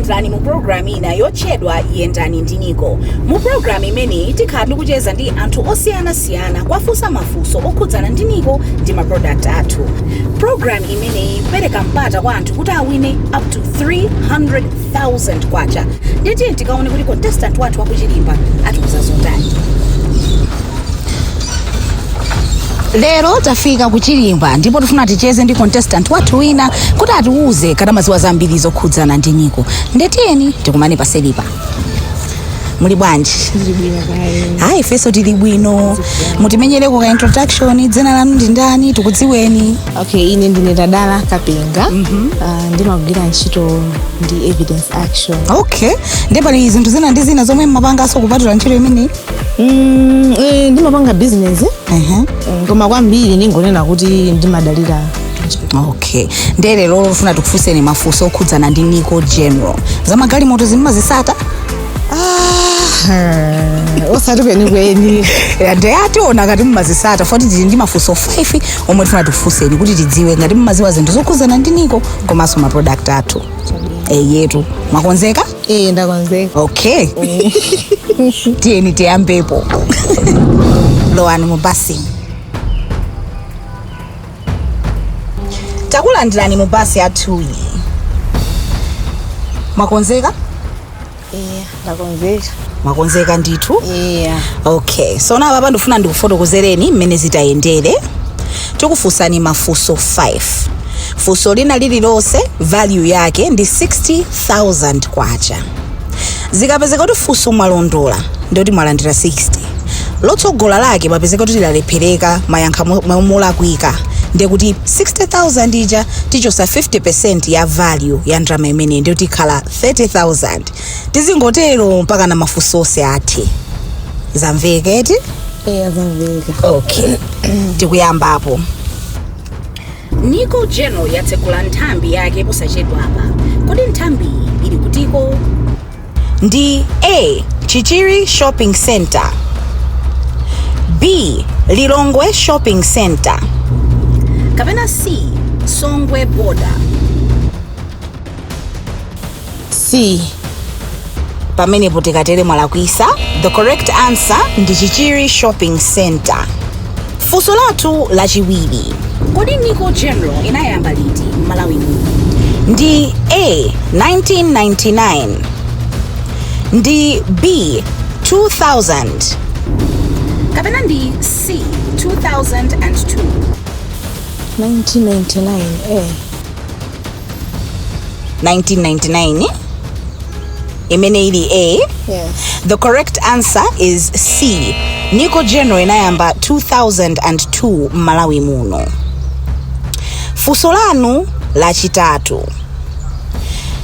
takulandirani mu program ina yotchedwa Yendani Ndi NICO. Mu program imene tikhala kucheza ndi anthu osiyanasiyana kwafunsa mafunso okhudzana ndi NICO ndi ma product athu. Program imene ipereka mpata kwa anthu kuti awine up to 300,000 kwacha. Ndiye tikaone kuti contestant wathu wakuchilimba atiuza zotani. Lero tafika kuchilimba ndipo tifuna ticheze ndi contestant wathu wina kuti atiuze kadamaziwa zambiri zokhudzana ndi NICO. Ndetiyeni tikumane paselipa. Muli bwanji? Hayi, feso tili bwino. Mutimenyereko ka introduction, dzina lanu ndi ndani, tikudziweni? Okay, ine ndine Dadala Kapenga. Ndimagwira ntchito ndi evidence action. Okay. Ndipo ni zinthu zina ndi zina zomwe mmapangaso kupatula ntchito imene? Ndimapanga business. Koma kwambiri ningonena kuti ndimadalira. Okay. Ndere lero funa tikufunseni mafunso okhudzana ndi NICO general. Zamagalimoto zimazisata? Osati kweni. Ndeyationa ngati mmazisata foti tili ndi mafunso 5 omwe tifuna tikufunseni kuti tidziwe ngati mmaziwa zinthu zokhudzana ndi NICO komanso ma product athu. Yetu. Mwakonzeka? Ndakonzeka. Okay. Tiyeni tiyambepo. Lowani mu basi. Takulandirani mu basi athu iyi. Mwakonzeka? Ndakonzeka. Mwakonzeka ndithu? Okay. So nawa papa ndifuna ndikufotokozereni mmene zitayendere. Tikufunsani mafunso 5. Funso lina lililonse value yake ndi 60,000 kwacha. Zikapezeka kuti funso mwalondola ndoti mwalandira 60. Lotsogola lake papezeka kuti lalephereka mayankha molakwika. Ndiye kuti 60,000 ija tichosa 50% ya value ya ndalama imene ndiyo tikhala 30,000. Tizingotero mpaka na mafunso onse athe. Zamveka eti? Zamveka. Okay. Tikuyambapo. NICO general yatsekula nthambi yake posachedwa apa. Kodi nthambi ili kutiko? Ndi A. Chichiri Shopping Center. B. Lilongwe Shopping Center. Kapena C. Songwe Border. C. Pamenepo tikatere mwalakwisa. The correct answer ndi Chichiri Shopping Center. Funso lathu lachiwiri. Kodi NICO general inayamba liti Malawi muno? Ndi A. 1999. Ndi B. 2000. Kapena ndi C. 2002. 1999. 1999 imene ili A. Yes. The correct answer is C. NICO general inayamba 2002 Malawi muno. Funso lanu lachitatu.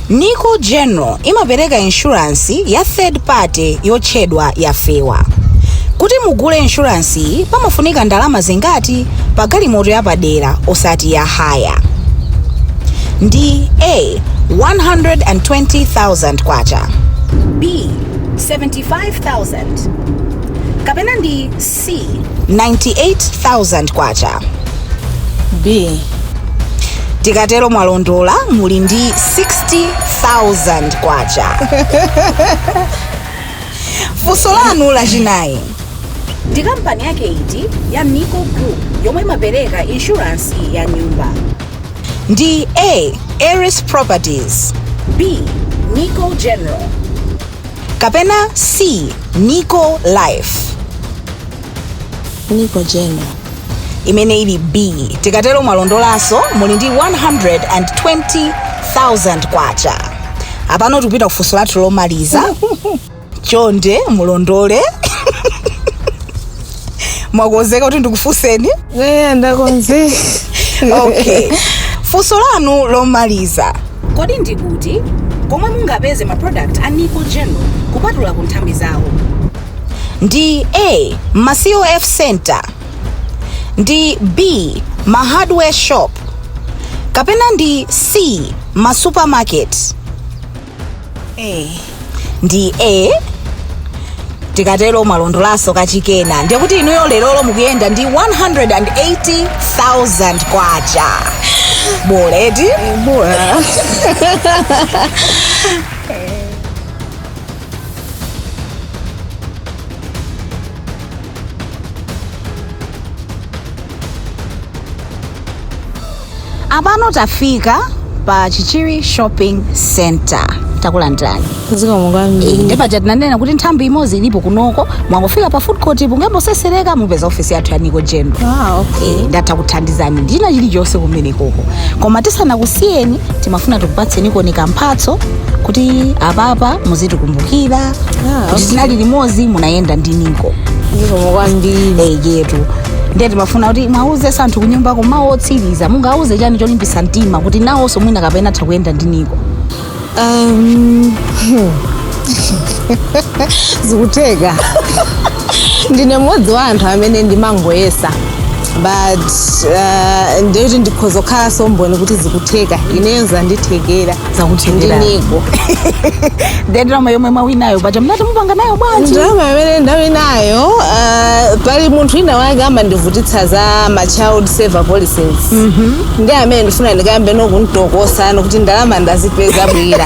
NICO general imapereka insurance ya third party yotchedwa yafewa. Kuti mugule insurance pamafunika ndalama zingati pa galimoto yapadera osati ya haya? Ndi A. 120,000 kwacha. B. 75,000. Kapena ndi C. 98,000 kwacha. B. Tikatero mwalondola muli ndi 60,000 kwacha. Funso lanu lachinayi. Ndi kampani yake iti ya NICO Group yomwe imapereka insurance ya nyumba? Ndi A. Aris Properties. B. NICO General. Kapena C. NICO Life. NICO General. Imene ili B. Tikatero mwalondolaso muli ndi 120,000 kwacha. Apano tupita kufunso lathu lomaliza. Chonde mulondole. Mwakonzeka kuti ndikufunseni? Ndakonzeka. Okay. Funso lanu lomaliza. Kodi ndikuti komwe mungapeze ma product a NICO general kupatula ku nthambi zawo? Ndi A. Ma COF Center. Ndi B. Ma hardware shop. Kapena ndi C. Ma supermarket. Ndi A. Tikatero mwalondolaso kachikena. Ndiye kuti inuyo lero mukuyenda ndi 180,000 kwacha. Bora eti? Bora. Apano tafika pa Chichiri Shopping Center. Takulandani. Zikomo kwambiri. Ndipo tinanena kuti nthambi imodzi ilipo kunoko, mwangofika pa food court mungambosesereka mupeza ofisi yathu ya Nico Gendo. Okay. Ndatakuthandizani ndina chilichonse kumene koko. Koma tisanakusiyeni timafuna tukupatseni kuoneka mphatso kuti apapa muzitikumbukira. Kuti tinali limodzi munayenda ndi Nico. Zikomo kwambiri. Yetu. Ndiye timafuna kuti mwauze santhu kunyumba kumawo otsiriza mungauze chani cholimbisa mtima kuti nawonso mwina kapena takuyenda ndi Nico. Zikuteka. Ndine mmodzi wa anthu amene ndimangoyesa. But ndiyoti ndikhozokhala somboni kuti zikuteka ineyo zandithekera zakuthekera ndi Nico. Ndendera yomwe mwawinayo paja mnati mupanga nayo bwanji. Ndalama imene ndawinayo pali munthu ina wake amandivutitsa za ma child saver policies. Ndi amene ndifuna ndikambe nokuntokosa kuti ndalama ndazipeza bwira.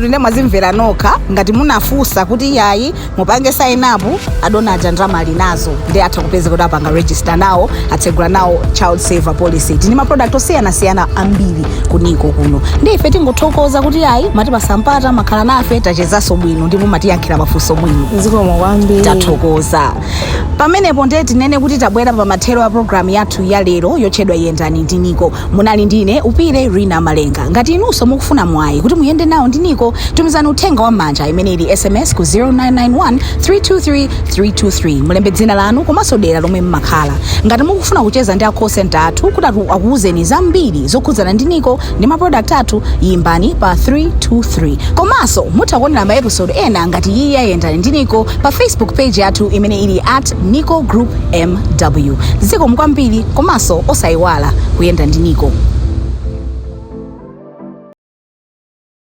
Rine mwazimvera nokha ngati munafusa kuti yayi mupange sign up adonata ndalama ali nazo ndi atha kupeza kuti apanga register nawo atsegula nawo child saver policy. Tini ma product osiyana ambiri ku Nico kuno. Ndi ife tingothokoza kuti yayi matipasampata makhala nafe tachezaso bwino ndipo matiyankhira mafunso bwino. Zikomo kwambiri. Tathokoza. Pamenepo ndiye tinene kuti tabwera pa mathero a program yathu ya lero yotchedwa Yendani Ndi NICO. Munali ndine Upire Rina Malenga. Ngati inunso mukufuna mwayi kuti muyende nawo ndi Nico, tumizani uthenga wa manja imene ili SMS ku 0991 323 323. Mulembe dzina lanu komanso dera lomwe mmakhala. Ngati mukufuna kucheza ndi a call center athu kuti akuwuzeni zambiri zokhudzana ndi Nico ndi ma product athu, yimbani pa 323. Komanso mutha kuonera ma episode ena ngati iyi Yendani Ndi NICO pa Facebook page yathu imene ili @Nico Group MW. Zikomo kwambiri komanso osayiwala kuyenda ndi Nico.